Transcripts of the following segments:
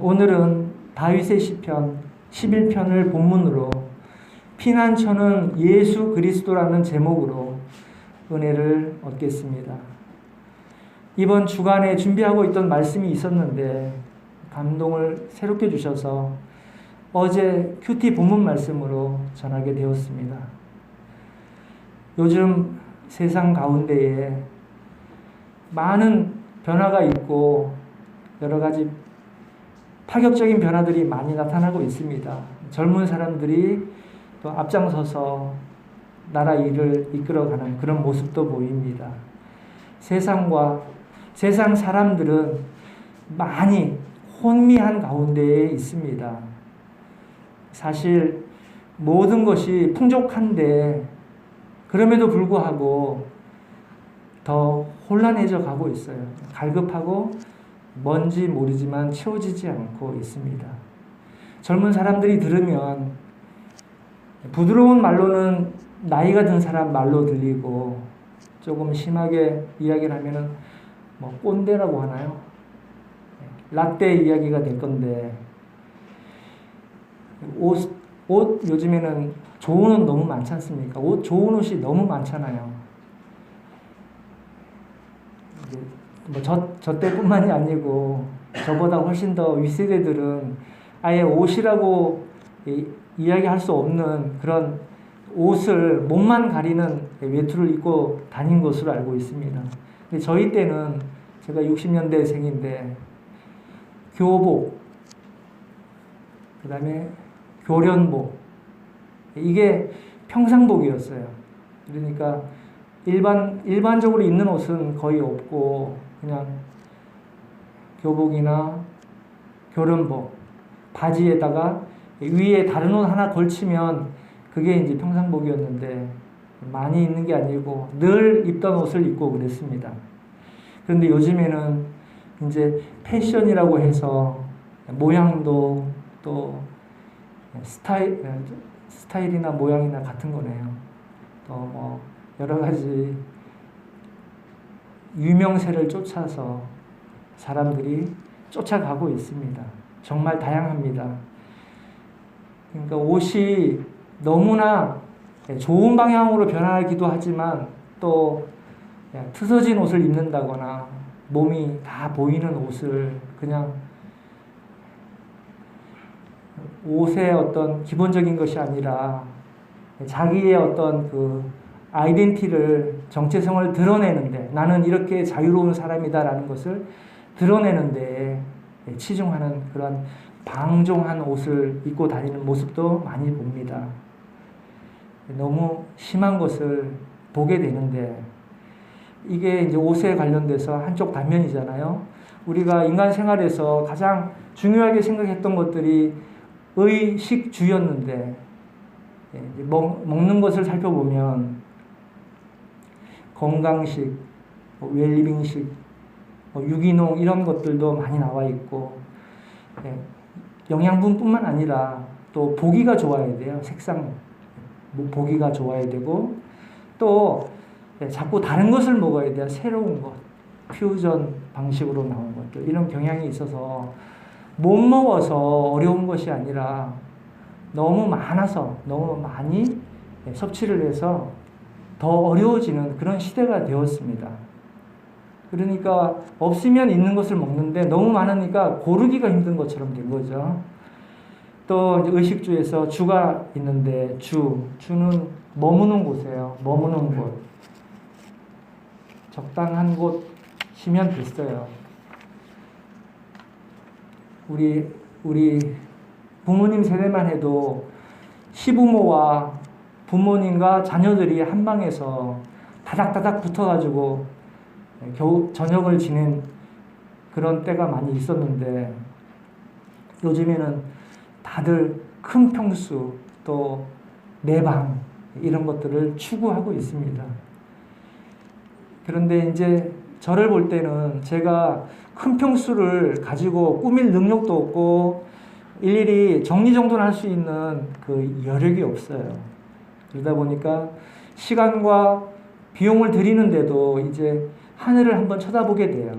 오늘은 다윗의 시편 11편을 본문으로 피난처는 예수 그리스도라는 제목으로 은혜를 얻겠습니다. 이번 주간에 준비하고 있던 말씀이 있었는데 감동을 새롭게 주셔서 어제 큐티 본문 말씀으로 전하게 되었습니다. 요즘 세상 가운데에 많은 변화가 있고 여러 가지 파격적인 변화들이 많이 나타나고 있습니다. 젊은 사람들이 또 앞장서서 나라 일을 이끌어가는 그런 모습도 보입니다. 세상 사람들은 많이 혼미한 가운데에 있습니다. 사실 모든 것이 풍족한데 그럼에도 불구하고 더 혼란해져 가고 있어요. 갈급하고 뭔지 모르지만 채워지지 않고 있습니다. 젊은 사람들이 들으면 부드러운 말로는 나이가 든 사람 말로 들리고 조금 심하게 이야기를 하면은 뭐 꼰대라고 하나요? 라떼 이야기가 될 건데 옷 요즘에는 좋은 옷 너무 많지 않습니까? 좋은 옷이 너무 많잖아요. 뭐 저 때뿐만이 아니고 저보다 훨씬 더 윗세대들은 아예 옷이라고 이야기할 수 없는 그런 옷을 몸만 가리는 외투를 입고 다닌 것으로 알고 있습니다. 근데 저희 때는 제가 60년대생인데 교복, 그 다음에 교련복, 이게 평상복이었어요. 그러니까 일반적으로 입는 옷은 거의 없고 그냥 교복이나 교련복, 바지에다가 위에 다른 옷 하나 걸치면 그게 이제 평상복이었는데 많이 입는 게 아니고 늘 입던 옷을 입고 그랬습니다. 그런데 요즘에는 이제 패션이라고 해서 모양도 또 스타일이나 모양이나 같은 거네요. 또 뭐 여러 가지 유명세를 쫓아서 사람들이 쫓아가고 있습니다. 정말 다양합니다. 그러니까 옷이 너무나 좋은 방향으로 변하기도 하지만 또 트서진 옷을 입는다거나 몸이 다 보이는 옷을 그냥 옷의 어떤 기본적인 것이 아니라 자기의 어떤 그 아이덴티티를 정체성을 드러내는데 나는 이렇게 자유로운 사람이다라는 것을 드러내는데 치중하는 그런 방종한 옷을 입고 다니는 모습도 많이 봅니다. 너무 심한 것을 보게 되는데 이게 이제 옷에 관련돼서 한쪽 단면이잖아요. 우리가 인간 생활에서 가장 중요하게 생각했던 것들이 의식주였는데 먹는 것을 살펴보면 건강식, 웰리빙식, 유기농 이런 것들도 많이 나와 있고 영양분뿐만 아니라 또 보기가 좋아야 돼요. 색상 보기가 좋아야 되고 또 자꾸 다른 것을 먹어야 돼요. 새로운 것, 퓨전 방식으로 나온 것들 이런 경향이 있어서 못 먹어서 어려운 것이 아니라 너무 많아서 너무 많이 섭취를 해서 더 어려워지는 그런 시대가 되었습니다. 그러니까 없으면 있는 것을 먹는데 너무 많으니까 고르기가 힘든 것처럼 된 거죠. 또 이제 의식주에서 주가 있는데 주는 머무는 곳이에요. 머무는 곳. 적당한 곳이면 됐어요. 우리 부모님 세대만 해도 시부모와 부모님과 자녀들이 한 방에서 다닥다닥 붙어가지고 겨우 저녁을 지낸 그런 때가 많이 있었는데 요즘에는 다들 큰 평수 또 내 방 이런 것들을 추구하고 있습니다. 그런데 이제 저를 볼 때는 제가 큰 평수를 가지고 꾸밀 능력도 없고 일일이 정리정돈할 수 있는 그 여력이 없어요. 그러다 보니까 시간과 비용을 들이는데도 이제 하늘을 한번 쳐다보게 돼요.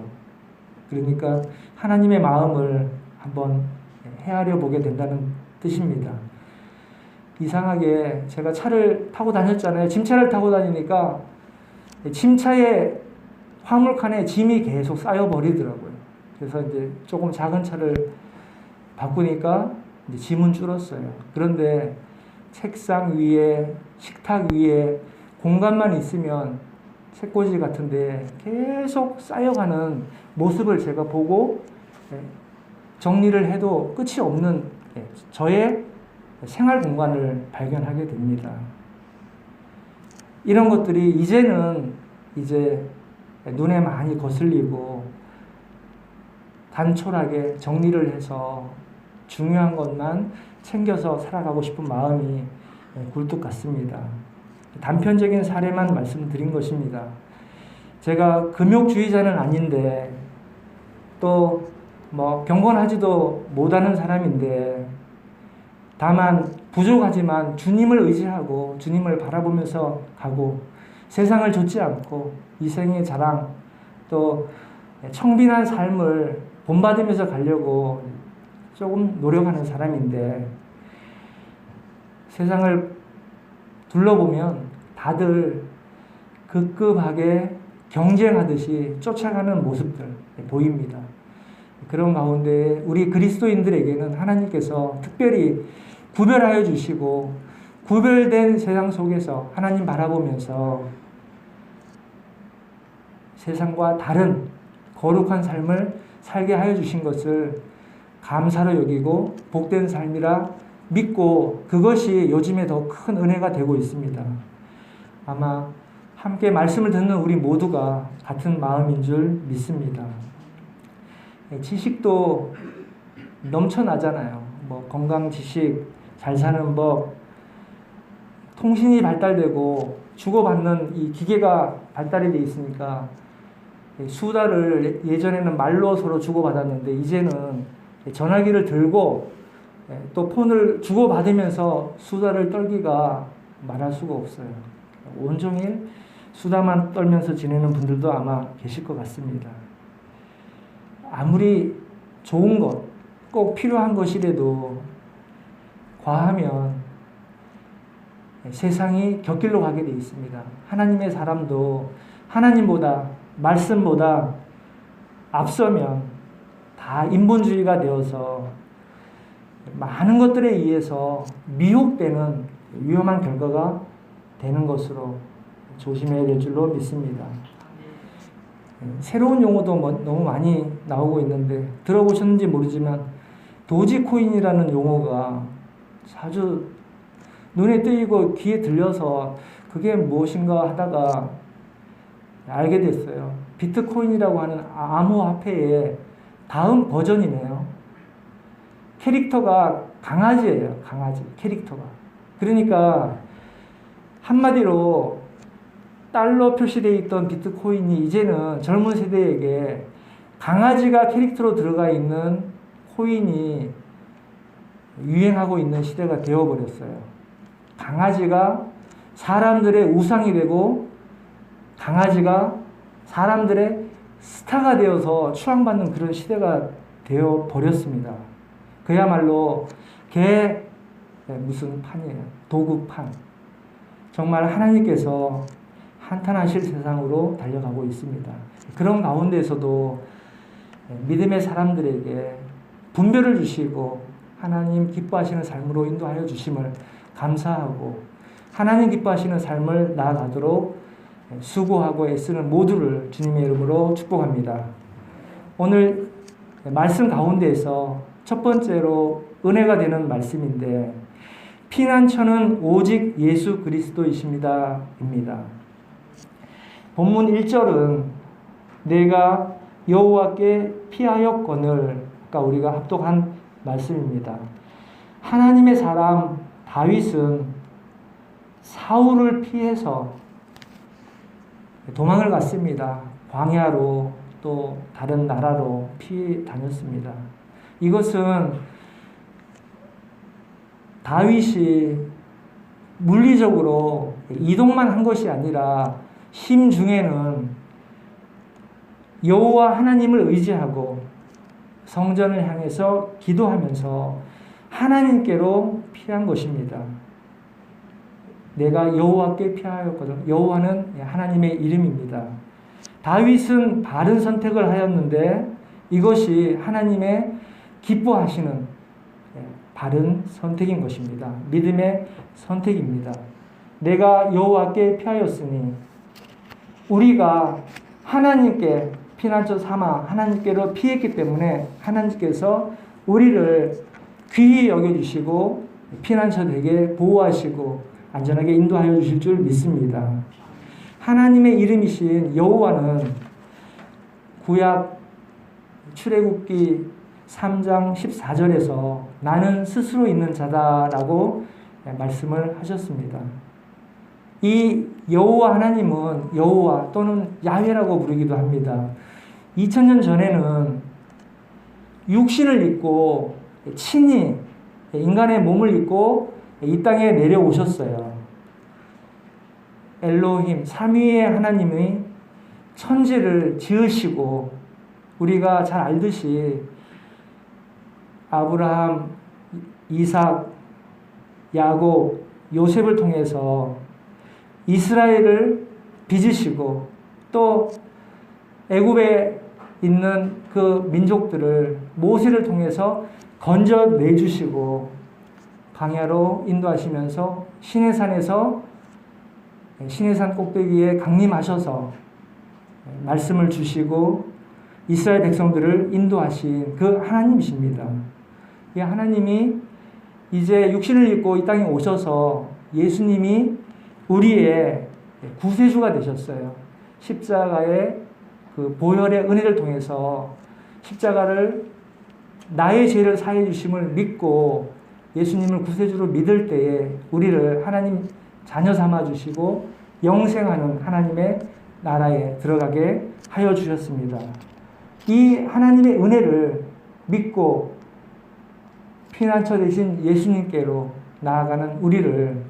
그러니까 하나님의 마음을 한번 헤아려 보게 된다는 뜻입니다. 이상하게 제가 차를 타고 다녔잖아요. 짐차를 타고 다니니까 짐차에 화물칸에 짐이 계속 쌓여버리더라고요. 그래서 이제 조금 작은 차를 바꾸니까 이제 짐은 줄었어요. 그런데 책상 위에, 식탁 위에 공간만 있으면 책꽂이 같은데 계속 쌓여가는 모습을 제가 보고 정리를 해도 끝이 없는 저의 생활 공간을 발견하게 됩니다. 이런 것들이 이제는 눈에 많이 거슬리고 단촐하게 정리를 해서 중요한 것만 챙겨서 살아가고 싶은 마음이 굴뚝 같습니다. 단편적인 사례만 말씀드린 것입니다. 제가 금욕주의자는 아닌데 또 경건하지도 못하는 사람인데 다만 부족하지만 주님을 의지하고 주님을 바라보면서 가고 세상을 좇지 않고 이생의 자랑 또 청빈한 삶을 본받으면서 가려고 조금 노력하는 사람인데 세상을 둘러보면 다들 급급하게 경쟁하듯이 쫓아가는 모습들 보입니다. 그런 가운데 우리 그리스도인들에게는 하나님께서 특별히 구별하여 주시고 구별된 세상 속에서 하나님 바라보면서 세상과 다른 거룩한 삶을 살게 하여 주신 것을 감사로 여기고 복된 삶이라 믿고 그것이 요즘에 더 큰 은혜가 되고 있습니다. 아마 함께 말씀을 듣는 우리 모두가 같은 마음인 줄 믿습니다. 지식도 넘쳐나잖아요. 건강 지식, 잘 사는 법, 통신이 발달되고 주고받는 이 기계가 발달이 돼 있으니까 수다를 예전에는 말로 서로 주고받았는데 이제는 전화기를 들고 또 폰을 주고받으면서 수다를 떨기가 말할 수가 없어요. 온종일 수다만 떨면서 지내는 분들도 아마 계실 것 같습니다. 아무리 좋은 것, 꼭 필요한 것이라도 과하면 세상이 곁길로 가게 되어 있습니다. 하나님의 사람도 하나님보다 말씀보다 앞서면 다 인본주의가 되어서 많은 것들에 의해서 미혹되는 위험한 결과가 되는 것으로 조심해야 될 줄로 믿습니다. 새로운 용어도 너무 많이 나오고 있는데 들어보셨는지 모르지만 도지코인이라는 용어가 아주 눈에 띄고 귀에 들려서 그게 무엇인가 하다가 알게 됐어요. 비트코인이라고 하는 암호화폐의 다음 버전이네요. 캐릭터가 강아지예요. 강아지 캐릭터가. 그러니까 한마디로 달러 표시되어 있던 비트코인이 이제는 젊은 세대에게 강아지가 캐릭터로 들어가 있는 코인이 유행하고 있는 시대가 되어버렸어요. 강아지가 사람들의 우상이 되고 강아지가 사람들의 스타가 되어서 추앙받는 그런 시대가 되어버렸습니다. 그야말로 무슨 판이에요. 도구판. 정말 하나님께서 한탄하실 세상으로 달려가고 있습니다. 그런 가운데서도 믿음의 사람들에게 분별을 주시고 하나님 기뻐하시는 삶으로 인도하여 주심을 감사하고 하나님 기뻐하시는 삶을 나아가도록 수고하고 애쓰는 모두를 주님의 이름으로 축복합니다. 오늘 말씀 가운데에서 첫 번째로 은혜가 되는 말씀인데 피난처는 오직 예수 그리스도이십니다. 입니다. 본문 1절은 내가 여호와께 피하였거늘 아까 우리가 합독한 말씀입니다. 하나님의 사람 다윗은 사울을 피해서 도망을 갔습니다. 광야로 또 다른 나라로 피해 다녔습니다. 이것은 다윗이 물리적으로 이동만 한 것이 아니라 심중에는 여호와 하나님을 의지하고 성전을 향해서 기도하면서 하나님께로 피한 것입니다. 내가 여호와께 피하였거든. 여호와는 하나님의 이름입니다. 다윗은 바른 선택을 하였는데 이것이 하나님의 기뻐하시는 바른 선택인 것입니다. 믿음의 선택입니다. 내가 여호와께 피하였으니 우리가 하나님께 피난처 삼아 하나님께로 피했기 때문에 하나님께서 우리를 귀히 여겨주시고 피난처 되게 보호하시고 안전하게 인도하여 주실 줄 믿습니다. 하나님의 이름이신 여호와는 구약 출애굽기 3장 14절에서 나는 스스로 있는 자다라고 말씀을 하셨습니다. 이 여호와 하나님은 여호와 또는 야훼라고 부르기도 합니다. 2000년 전에는 육신을 입고 친히 인간의 몸을 입고 이 땅에 내려오셨어요. 엘로힘, 삼위의 하나님이 천지를 지으시고 우리가 잘 알듯이 아브라함, 이삭, 야곱, 요셉을 통해서 이스라엘을 빚으시고 또 애굽에 있는 그 민족들을 모세를 통해서 건져내주시고 광야로 인도하시면서 시내산에서 시내산 꼭대기에 강림하셔서 말씀을 주시고 이스라엘 백성들을 인도하신 그 하나님이십니다. 이 하나님이 이제 육신을 입고 이 땅에 오셔서 예수님이 우리의 구세주가 되셨어요. 십자가의 그 보혈의 은혜를 통해서 십자가를 나의 죄를 사해 주심을 믿고 예수님을 구세주로 믿을 때에 우리를 하나님 자녀 삼아 주시고 영생하는 하나님의 나라에 들어가게 하여 주셨습니다. 이 하나님의 은혜를 믿고 피난처 되신 예수님께로 나아가는 우리를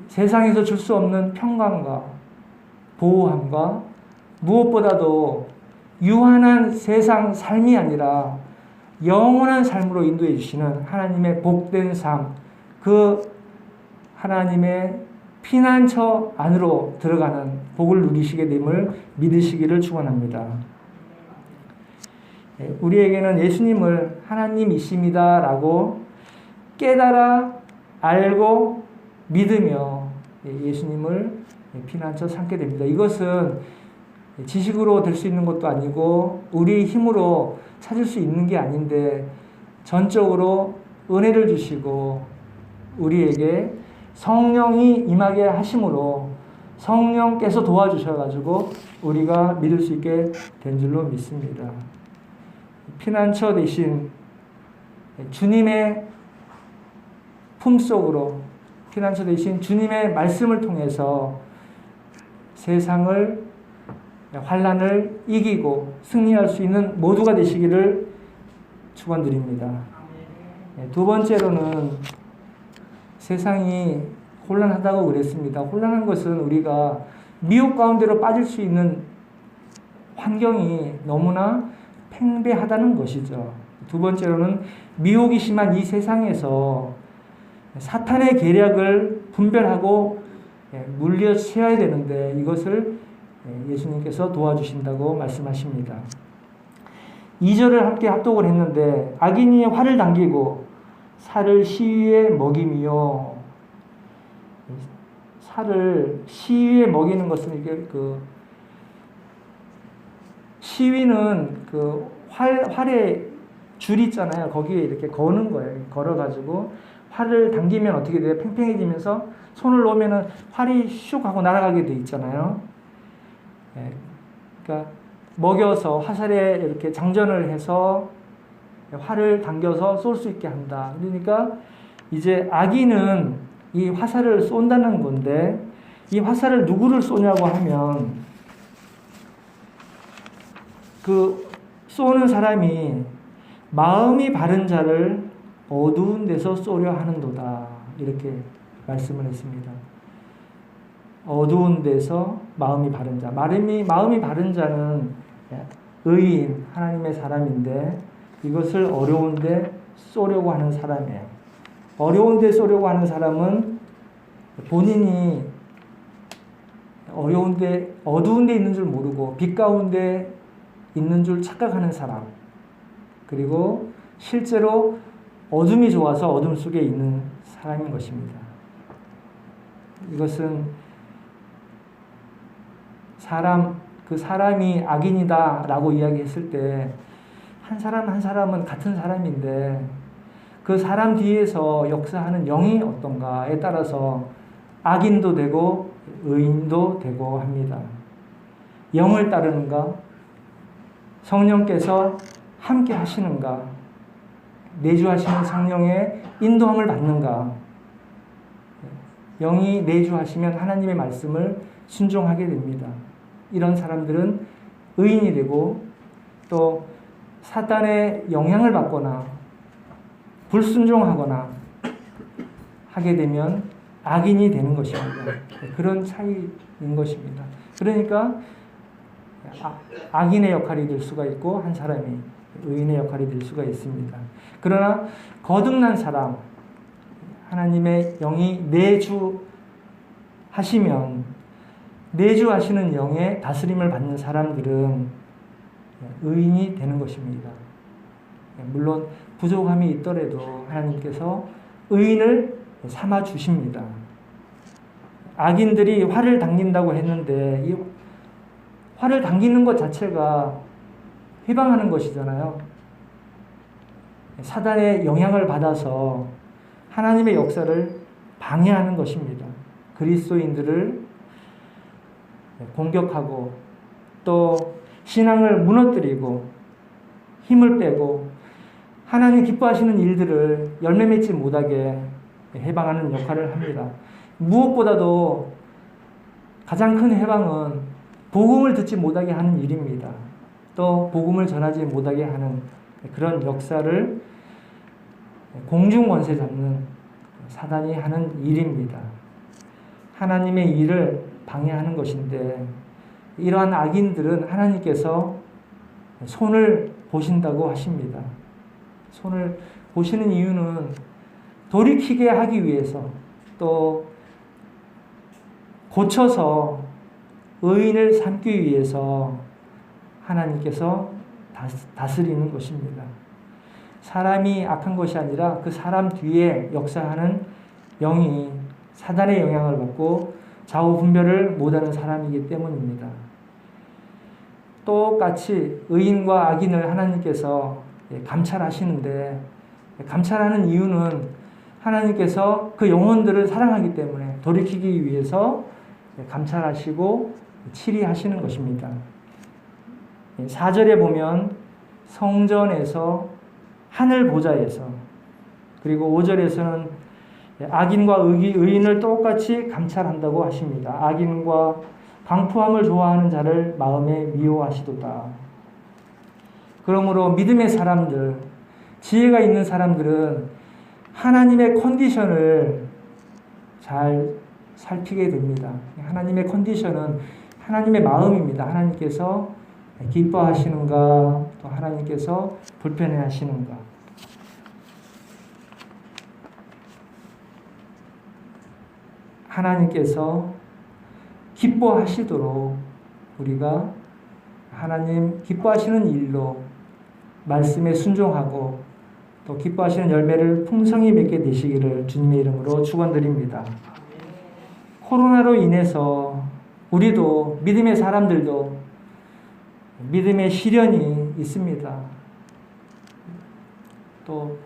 세상에서 줄 수 없는 평강과 보호함과 무엇보다도 유한한 세상 삶이 아니라 영원한 삶으로 인도해 주시는 하나님의 복된 삶, 그 하나님의 피난처 안으로 들어가는 복을 누리시게 됨을 믿으시기를 축원합니다. 우리에게는 예수님을 하나님이십니다라고 깨달아 알고 믿으며 예수님을 피난처 삼게 됩니다. 이것은 지식으로 될 수 있는 것도 아니고 우리 힘으로 찾을 수 있는 게 아닌데 전적으로 은혜를 주시고 우리에게 성령이 임하게 하심으로 성령께서 도와주셔가지고 우리가 믿을 수 있게 된 줄로 믿습니다. 피난처 대신 주님의 품속으로 피난처 대신 주님의 말씀을 통해서 세상을 환난을 이기고 승리할 수 있는 모두가 되시기를 축원드립니다. 두 번째로는 세상이 혼란하다고 그랬습니다. 혼란한 것은 우리가 미혹 가운데로 빠질 수 있는 환경이 너무나 팽배하다는 것이죠. 두 번째로는 미혹이 심한 이 세상에서 사탄의 계략을 분별하고 물리쳐야 되는데 이것을 예수님께서 도와주신다고 말씀하십니다. 2절을 함께 합독을 했는데 악인이 활을 당기고 살을 시위에 먹이며 살을 시위에 먹이는 것은 이게 그 시위는 그 활의 줄 있잖아요. 거기에 이렇게 거는 거예요. 걸어가지고 활을 당기면 어떻게 돼요? 팽팽해지면서 손을 놓으면은 활이 슉 하고 날아가게 돼 있잖아요. 그러니까 먹여서 화살에 이렇게 장전을 해서 활을 당겨서 쏠 수 있게 한다. 그러니까 이제 악인은 이 화살을 쏜다는 건데 이 화살을 누구를 쏘냐고 하면 그 쏘는 사람이 마음이 바른 자를 어두운 데서 쏘려 하는도다. 이렇게 말씀을 했습니다. 어두운 데서 마음이 바른 자. 마음이 바른 자는 의인, 하나님의 사람인데 이것을 어려운데 쏘려고 하는 사람이에요. 어려운데 쏘려고 하는 사람은 본인이 어려운데 어두운 데 있는 줄 모르고 빛 가운데 있는 줄 착각하는 사람, 그리고 실제로 어둠이 좋아서 어둠 속에 있는 사람인 것입니다. 이것은 그 사람이 악인이다 라고 이야기했을 때 한 사람 한 사람은 같은 사람인데 그 사람 뒤에서 역사하는 영이 어떤가에 따라서 악인도 되고 의인도 되고 합니다. 영을 따르는가? 성령께서 함께 하시는가? 내주하시는 성령의 인도함을 받는가? 영이 내주하시면 하나님의 말씀을 순종하게 됩니다. 이런 사람들은 의인이 되고, 또 사단의 영향을 받거나 불순종하거나 하게 되면 악인이 되는 것입니다. 그런 차이인 것입니다. 그러니까 악인의 역할이 될 수가 있고 한 사람이 의인의 역할이 될 수가 있습니다. 그러나 거듭난 사람, 하나님의 영이 내주하시면 내주하시는 영의 다스림을 받는 사람들은 의인이 되는 것입니다. 물론 부족함이 있더라도 하나님께서 의인을 삼아 주십니다. 악인들이 화를 당긴다고 했는데 이 화를 당기는 것 자체가 해방하는 것이잖아요. 사단의 영향을 받아서 하나님의 역사를 방해하는 것입니다. 그리스도인들을 공격하고 또 신앙을 무너뜨리고 힘을 빼고 하나님 기뻐하시는 일들을 열매 맺지 못하게 해방하는 역할을 합니다. 무엇보다도 가장 큰 해방은 복음을 듣지 못하게 하는 일입니다. 또 복음을 전하지 못하게 하는 그런 역사를 공중권세 잡는 사단이 하는 일입니다. 하나님의 일을 방해하는 것인데, 이러한 악인들은 하나님께서 손을 보신다고 하십니다. 손을 보시는 이유는 돌이키게 하기 위해서, 또 고쳐서 의인을 삼기 위해서 하나님께서 다스리는 것입니다. 사람이 악한 것이 아니라 그 사람 뒤에 역사하는 영이 사단의 영향을 받고 좌우 분별을 못하는 사람이기 때문입니다. 똑같이 의인과 악인을 하나님께서 감찰하시는데, 감찰하는 이유는 하나님께서 그 영혼들을 사랑하기 때문에 돌이키기 위해서 감찰하시고 치리하시는 것입니다. 4절에 보면 성전에서 하늘 보좌에서, 그리고 5절에서는 악인과 의인을 똑같이 감찰한다고 하십니다. 악인과 강포함을 좋아하는 자를 마음에 미워하시도다. 그러므로 믿음의 사람들, 지혜가 있는 사람들은 하나님의 컨디션을 잘 살피게 됩니다. 하나님의 컨디션은 하나님의 마음입니다. 하나님께서 기뻐하시는가, 또 하나님께서 불편해하시는가. 하나님께서 기뻐하시도록 우리가 하나님 기뻐하시는 일로 말씀에 순종하고 또 기뻐하시는 열매를 풍성히 맺게 되시기를 주님의 이름으로 축원드립니다. 코로나로 인해서 우리도, 믿음의 사람들도 믿음의 시련이 있습니다. 또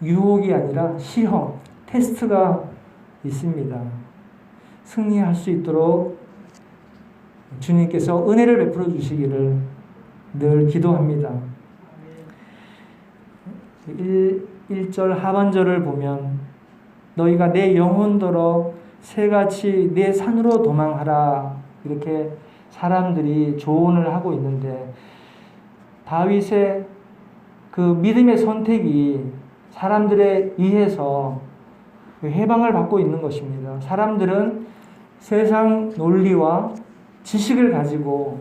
유혹이 아니라 시험, 테스트가 있습니다. 승리할 수 있도록 주님께서 은혜를 베풀어 주시기를 늘 기도합니다. 1절 하반절을 보면 너희가 내 영혼더러 새같이 내 산으로 도망하라, 이렇게 사람들이 조언을 하고 있는데, 다윗의 그 믿음의 선택이 사람들에 의해서 해방을 받고 있는 것입니다. 사람들은 세상 논리와 지식을 가지고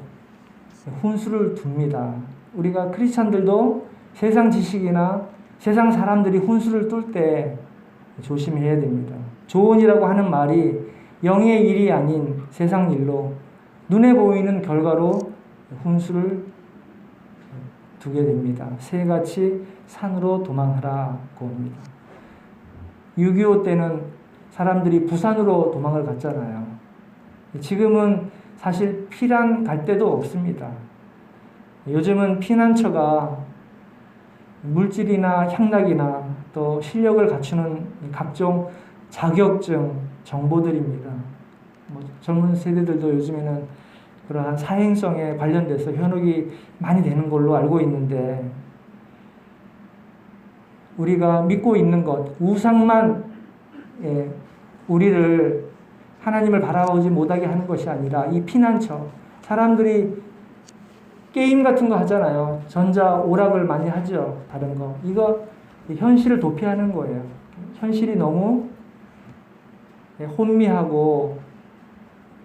훈수를 둡니다. 우리가 크리스찬들도 세상 지식이나 세상 사람들이 훈수를 뚫 때 조심해야 됩니다. 조언이라고 하는 말이 영의 일이 아닌 세상 일로 눈에 보이는 결과로 훈수를 두게 됩니다. 새같이 산으로 도망하라고 합니다. 6.25 때는 사람들이 부산으로 도망을 갔잖아요. 지금은 사실 피난 갈 데도 없습니다. 요즘은 피난처가 물질이나 향락이나 또 실력을 갖추는 각종 자격증 정보들입니다. 젊은 세대들도 요즘에는 그러한 사행성에 관련돼서 현혹이 많이 되는 걸로 알고 있는데, 우리가 믿고 있는 것, 우상만 우리를 하나님을 바라보지 못하게 하는 것이 아니라 이 피난처, 사람들이 게임 같은 거 하잖아요. 전자 오락을 많이 하죠. 다른 거. 이거 현실을 도피하는 거예요. 현실이 너무 혼미하고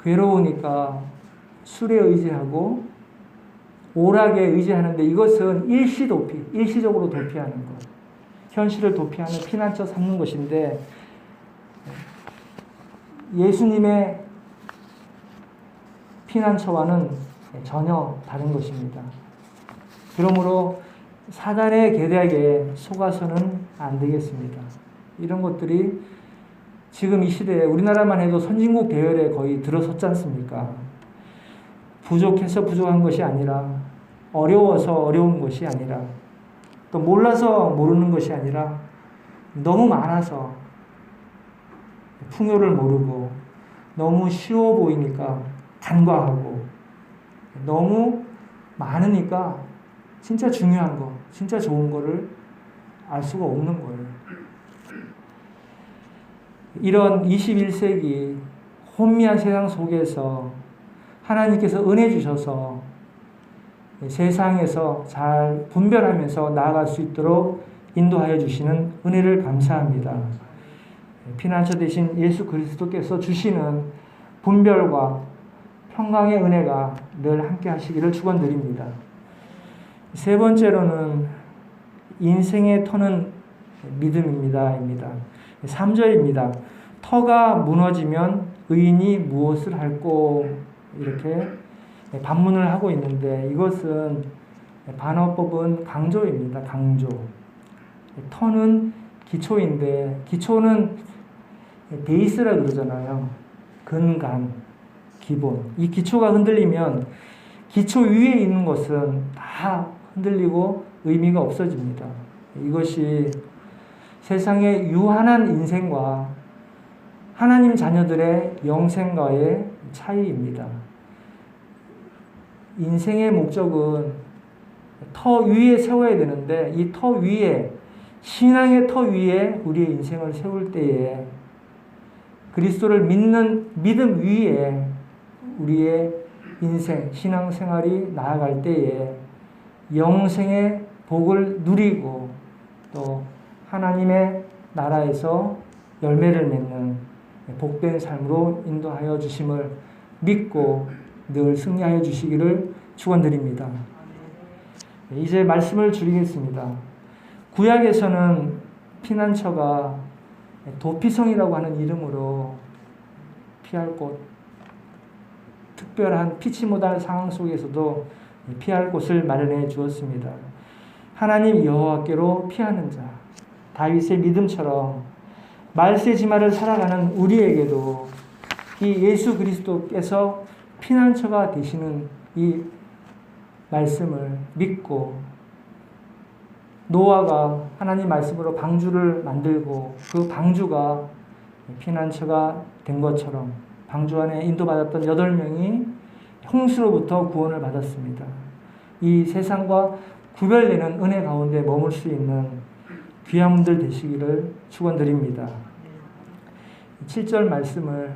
괴로우니까 술에 의지하고 오락에 의지하는데, 이것은 일시적으로 도피하는 것. 현실을 도피하는 피난처 삼는 것인데, 예수님의 피난처와는 전혀 다른 것입니다. 그러므로 사단의 계략에 속아서는 안 되겠습니다. 이런 것들이 지금 이 시대에 우리나라만 해도 선진국 대열에 거의 들어섰지 않습니까? 부족해서 부족한 것이 아니라, 어려워서 어려운 것이 아니라, 또 몰라서 모르는 것이 아니라 너무 많아서 풍요를 모르고, 너무 쉬워 보이니까 간과하고, 너무 많으니까 진짜 중요한 거, 진짜 좋은 거를 알 수가 없는 거예요. 이런 21세기 혼미한 세상 속에서 하나님께서 은혜 주셔서 세상에서 잘 분별하면서 나아갈 수 있도록 인도하여 주시는 은혜를 감사합니다. 피난처 되신 예수 그리스도께서 주시는 분별과 평강의 은혜가 늘 함께 하시기를 축원드립니다. 세 번째로는 인생의 터는 믿음입니다. 3절입니다. 터가 무너지면 의인이 무엇을 할꼬, 이렇게 반문을 하고 있는데, 이것은 반어법은 강조입니다. 강조. 터는 기초인데, 기초는 베이스라 그러잖아요. 근간, 기본. 이 기초가 흔들리면 기초 위에 있는 것은 다 흔들리고 의미가 없어집니다. 이것이 세상의 유한한 인생과 하나님 자녀들의 영생과의 차이입니다. 인생의 목적은 터 위에 세워야 되는데, 이 터 위에, 신앙의 터 위에 우리의 인생을 세울 때에, 그리스도를 믿는 믿음 위에 우리의 인생, 신앙생활이 나아갈 때에 영생의 복을 누리고 또 하나님의 나라에서 열매를 맺는 복된 삶으로 인도하여 주심을 믿고 늘 승리하여 주시기를 축원드립니다. 이제 말씀을 줄이겠습니다. 구약에서는 피난처가 도피성이라고 하는 이름으로 피할 곳, 특별한 피치 못할 상황 속에서도 피할 곳을 마련해 주었습니다. 하나님 여호와께로 피하는 자, 다윗의 믿음처럼 말세지마를 살아가는 우리에게도 이 예수 그리스도께서 피난처가 되시는 이 말씀을 믿고, 노아가 하나님 말씀으로 방주를 만들고 그 방주가 피난처가 된 것처럼 방주 안에 인도받았던 8명이 홍수로부터 구원을 받았습니다. 이 세상과 구별되는 은혜 가운데 머물 수 있는 귀한 분들 되시기를 축원드립니다. 7절 말씀을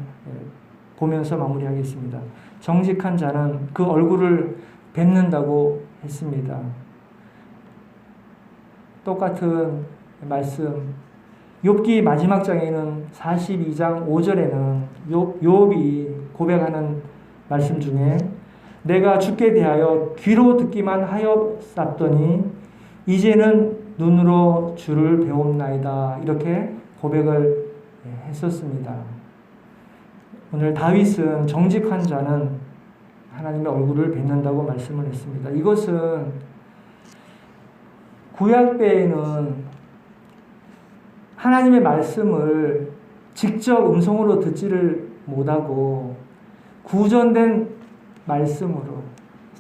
보면서 마무리하겠습니다. 정직한 자는 그 얼굴을 뵙는다고 했습니다. 똑같은 말씀, 욥기 마지막 장에는 42장 5절에는 욥이 고백하는 말씀 중에 내가 주께 대하여 귀로 듣기만 하였었더니 이제는 눈으로 주를 배움나이다. 이렇게 고백을 했었습니다. 오늘 다윗은 정직한 자는 하나님의 얼굴을 뵙는다고 말씀을 했습니다. 이것은 구약 때에는 하나님의 말씀을 직접 음성으로 듣지를 못하고 구전된 말씀으로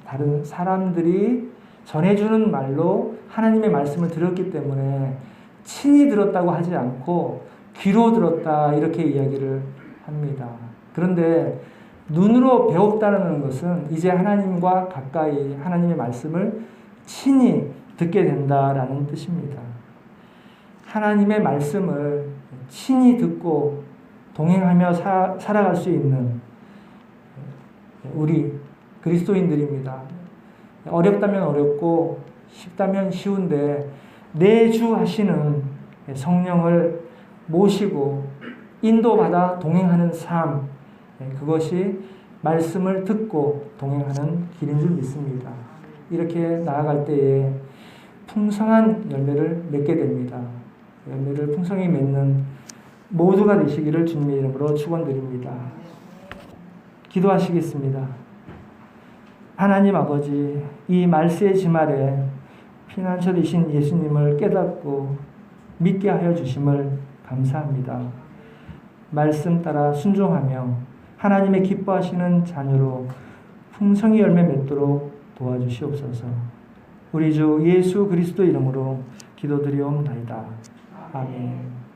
다른 사람들이 전해주는 말로 하나님의 말씀을 들었기 때문에 친히 들었다고 하지 않고 귀로 들었다 이렇게 이야기를 합니다. 그런데 눈으로 배웠다는 것은 이제 하나님과 가까이 하나님의 말씀을 친히 듣게 된다라는 뜻입니다. 하나님의 말씀을 친히 듣고 동행하며 살아갈 수 있는 우리 그리스도인들입니다. 어렵다면 어렵고 쉽다면 쉬운데 내주하시는 성령을 모시고 인도받아 동행하는 삶, 그것이 말씀을 듣고 동행하는 길인 줄 믿습니다. 이렇게 나아갈 때에 풍성한 열매를 맺게 됩니다. 열매를 풍성히 맺는 모두가 되시기를 주님의 이름으로 축원드립니다. 기도하시겠습니다. 하나님 아버지, 이 말세의 지말에 피난처 되신 예수님을 깨닫고 믿게 하여 주심을 감사합니다. 말씀 따라 순종하며 하나님의 기뻐하시는 자녀로 풍성히 열매 맺도록 도와주시옵소서. 우리 주 예수 그리스도 이름으로 기도드리옵나이다. 아멘.